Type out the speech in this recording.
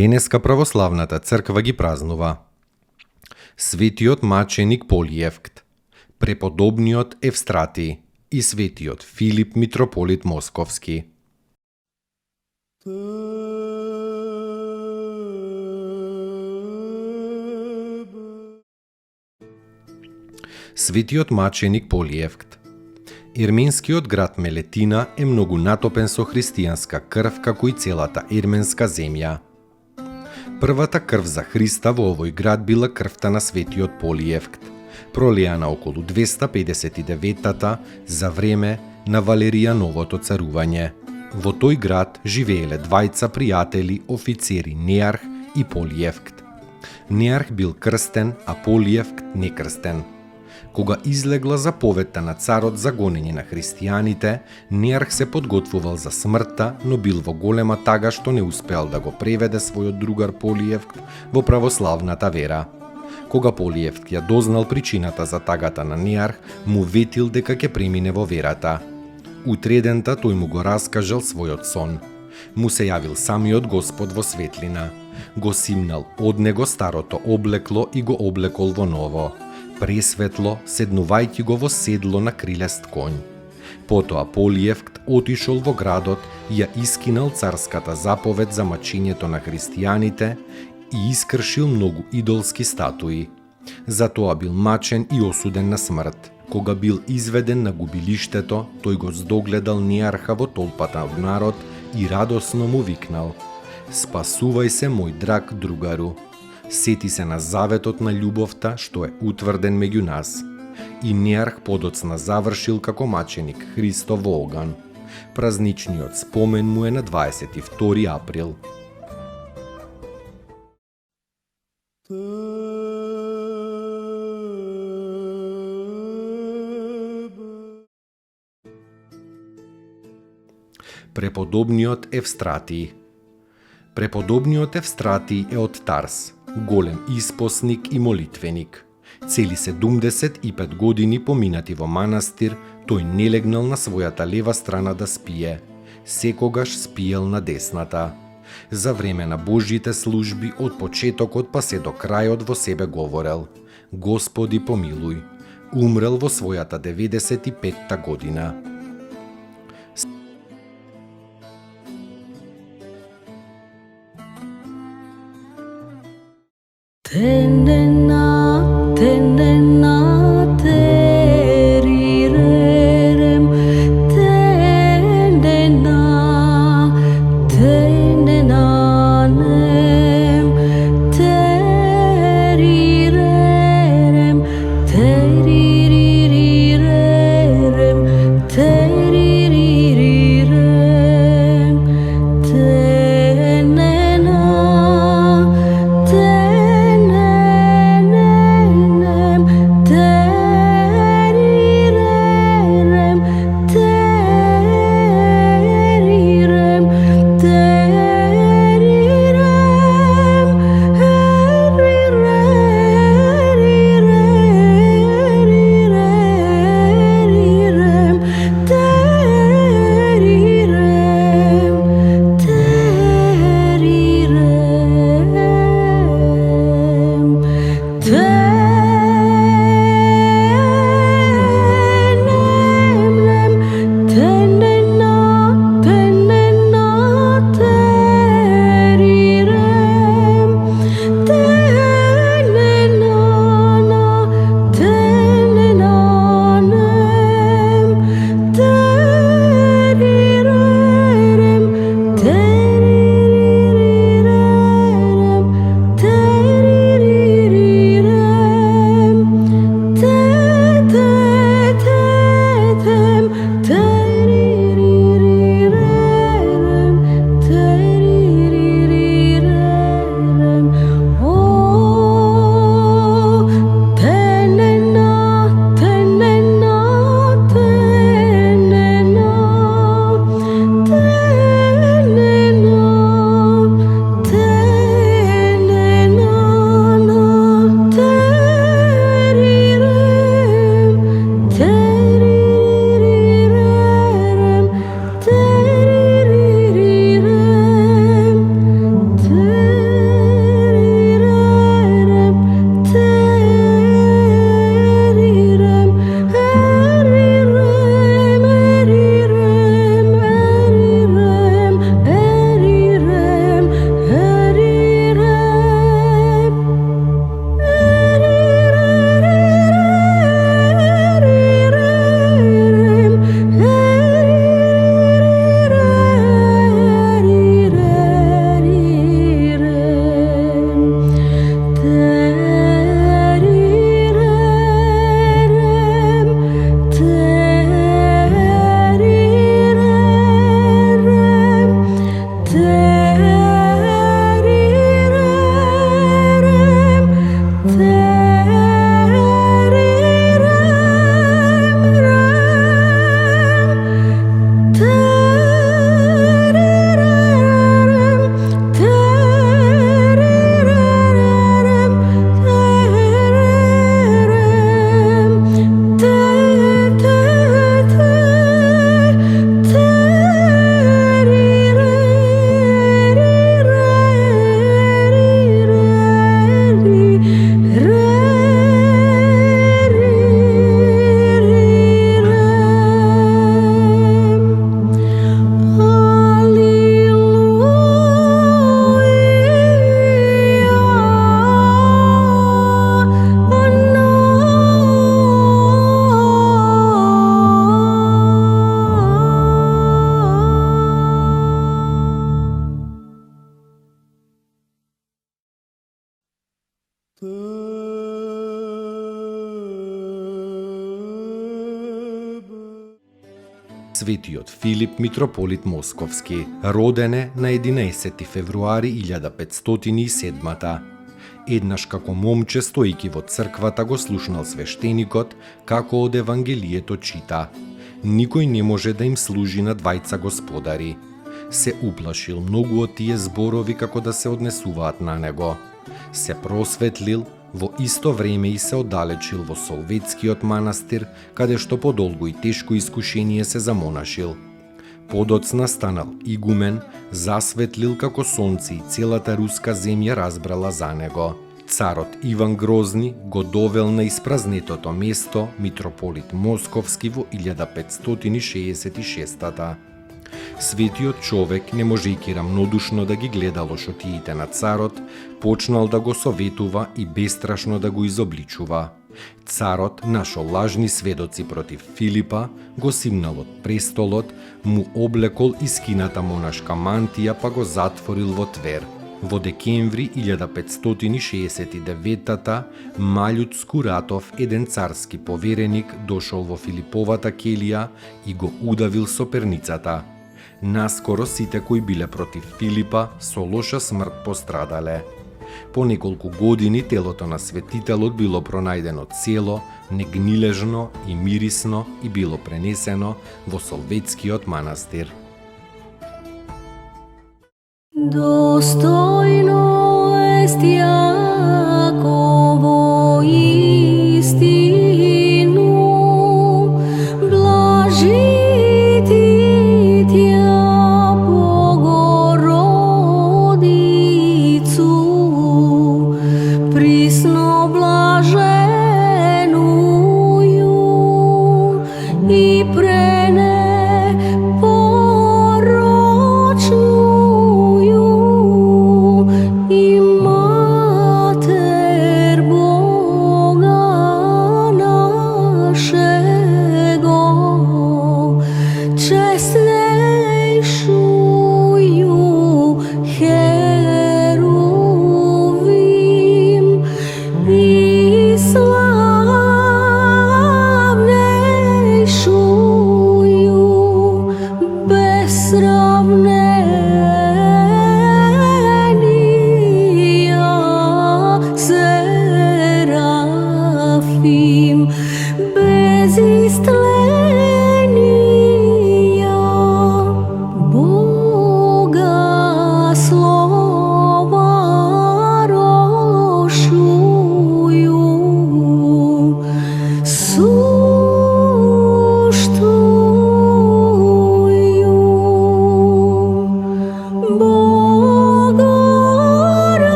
Денеска православната црква ги празнува светиот маченик Полиевкт, преподобниот Евстрати и светиот Филип митрополит Московски. Светиот маченик Полиевкт. Ерменскиот град Мелетина е многу натопен со христијанска крв како и целата ерменска земја. Првата крв за Христа во овој град била крвта на светиот Полиевкт, пролеана околу 259-та за време на Валеријановото царување. Во тој град живееле двајца пријатели, офицери Неарх и Полиевкт. Неарх бил крстен, а Полиевкт некрстен. Кога излегла заповедта на царот за гонење на христијаните, Неарх се подготвувал за смртта, но бил во голема тага што не успеал да го преведе својот другар Полиевкт во православната вера. Кога Полиевкт ја дознал причината за тагата на Неарх, му ветил дека ќе премине во верата. Утредента тој му го раскажал својот сон. Му се јавил самиот Господ во светлина. Го симнал од него старото облекло и го облекол во ново. Пресветло, седнувајќи го во седло на крилест конј. Потоа Полиевкт отишол во градот и ја искинал царската заповед за мачењето на христијаните и искршил многу идолски статуи. Затоа бил мачен и осуден на смрт. Кога бил изведен на губилиштето, тој го здогледал Неарха во толпата од народ и радосно му викнал: "Спасувај се, мој драг другару." Сети се на заветот на љубовта што е утврден меѓу нас. И Неарх подоцна завршил како маченик Христо во оган. Празничниот спомен му е на 22 април. Преподобниот Евстрати. Преподобниот Евстрати е од Тарс, голем испосник и молитвеник. Цели 75 години поминати во манастир, тој не легнал на својата лева страна да спие, секогаш спиел на десната. За време на Божјите служби од почетокот па се до крајот во себе говорел: "Господи помилуј." Умрел во својата 95-та година. Светиот Филип митрополит Московски, роден е на 11 февруари 1507. Еднаш како момче стојки во црквата го слушнал свештеникот како од Евангелието чита: никој не може да им служи на двајца господари. Се уплашил многу од тие зборови како да се однесуваат на него. Се просветлил, во исто време и се оддалечил во Солветскиот манастир, каде што по долго и тешко искушение се замонашил. Подоцна станал игумен, засветлил како сонце и целата руска земја разбрала за него. Царот Иван Грозни го довел на испразнетото место митрополит Московски во 1566. Светиот човек, не можејќи рамнодушно да ги гледа лошотиите на царот, почнал да го советува и бестрашно да го изобличува. Царот нашол лажни сведоци против Филипа, го симнал од престолот, му облекол искината монашка мантија па го затворил во Твер. Во декември 1569 Малјут Скуратов, еден царски повереник, дошол во Филиповата келија и го удавил со перницата. Наскоро сите кои биле против Филипа со лоша смрт пострадале. По неколку години телото на светителот било пронајдено цело, негнилежно и мирисно и било пренесено во Солветскиот манастир. Достойно est